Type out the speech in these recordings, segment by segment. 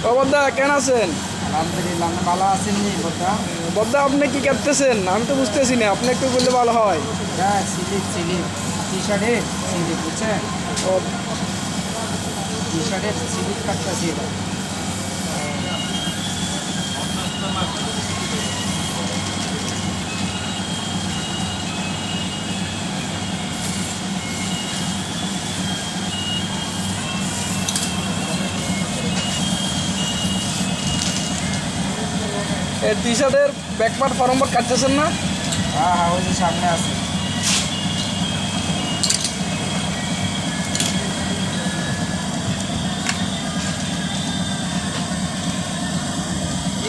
ও বদ্দা কেন আছেন? আলহামদুলিল্লাহ, আপনি ভালো আছেন নি বড়দা? বদ্দা আপনি কি করতেছেন? আমি তো বুঝতেছি না, আপনি একটু বললে ভালো হয়। হ্যাঁ, স্লিপ টি শার্টের স্লিপ, বুঝছেন? ও টি শার্টের স্লিপ কাটতেছি এটা। টি শার্টের ব্যাকপার্ট ফরমপার্ট কাটতেছেন না? হ্যাঁ হ্যাঁ, ওই যে সামনে আছে।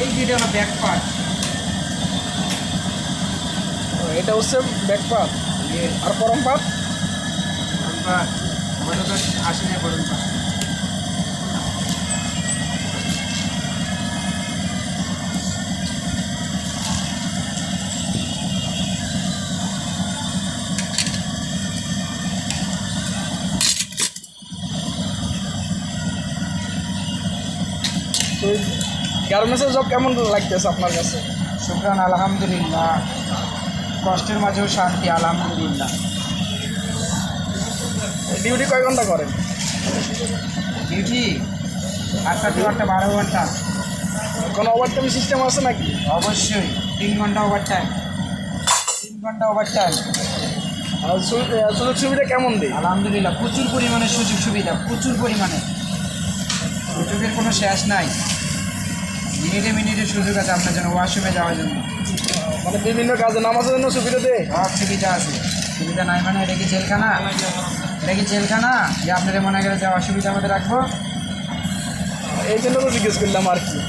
এই যেটা হলো ব্যাক পার্ট। এটা হচ্ছে ব্যাকপার্ট আর ফরমপার্ট। আমাদের তো আসে না বরং পার্ট। তো গার্মেন্টসের জব কেমন লাগতেছে আপনার কাছে? শুকরান, আলহামদুলিল্লাহ। কষ্টের মাঝেও শান্তি, আলহামদুলিল্লাহ। ডিউটি কয় ঘন্টা করেন? ডিউটি 8টা টু 8টা, 12 ঘন্টা। কোনো ওভারটাইম সিস্টেম আছে নাকি? অবশ্যই 3 ঘন্টা ওভার টাইম, 3 ঘন্টা ওভার টাইম। আর সুযোগ সুবিধা কেমন দেয়? আলহামদুলিল্লাহ, প্রচুর পরিমাণে সুযোগ সুবিধা, প্রচুর পরিমাণে। সুযোগের কোনো শেষ নাই। মিনিটে মিনিটে সুযোগ আছে আপনার জন্য, ওয়াশরুমে যাওয়ার জন্য। মানে বিভিন্ন কাজে নামাজের জন্য সুবিধা দেয়? সব সুবিধা আছে। সুবিধা নাই মানে এটা কি জেলখানা? এটা কি জেলখানা যে আপনাদের মনে করে যাওয়ার সুবিধার মধ্যে রাখবো? এই জন্য তো জিজ্ঞেস করলাম আর কি।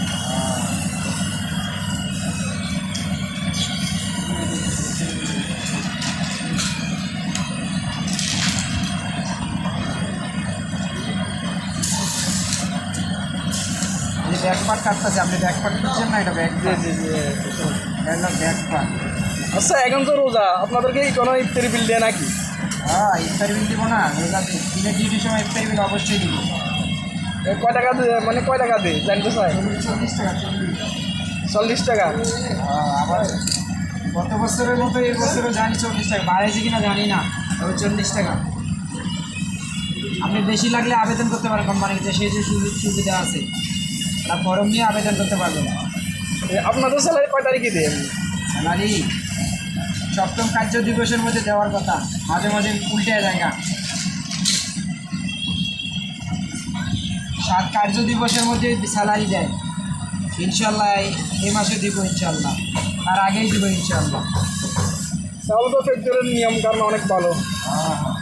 এই যে ব্যাক পার্ট কাটতেছে, আপনি ব্যাক পার্ট খুঁজছেন না? এটা ব্যাক জি পার্ট, জি জি। এটা ব্যাক পার্ট। আচ্ছা, এখন তো রোজা, আপনাদেরকে কোনো ইফতারি বিল দেয় নাকি? হ্যাঁ, ইফতারি বিল দিব না? রোজা দিনের ডিউটির সময় ইফতারি বিল অবশ্যই দিব। কয় টাকা মানে কয় টাকা দেয় জানতে চাই? 40 টাকা। 40 টাকা। আবার গত বছরের মতো এই বছরও জানি 40 টাকা, বাড়াইছে কিনা জানি না, তবে 40 টাকা। আপনি বেশি লাগলে আবেদন করতে পারেন কোম্পানিতে, সেই যে সুযোগ সুবিধা আছে, আর ফর্ম নিয়ে আবেদন করতে পারবেন। আপনাদের স্যালারি কয় তারিখে দেন? স্যালারি 7ম কার্য দিবসের মধ্যে দেওয়ার কথা, মাঝে মাঝে উল্টে জায়গা। 7 কার্য দিবসের মধ্যে স্যালারি দেয় ইনশাল্লাহ। এই মাসে দিব ইনশাল্লাহ, তার আগেই দিব ইনশাল্লাহ। তাহলে তো ফ্যাক্টরির নিয়ম কারণ অনেক ভালো। হ্যাঁ হ্যাঁ।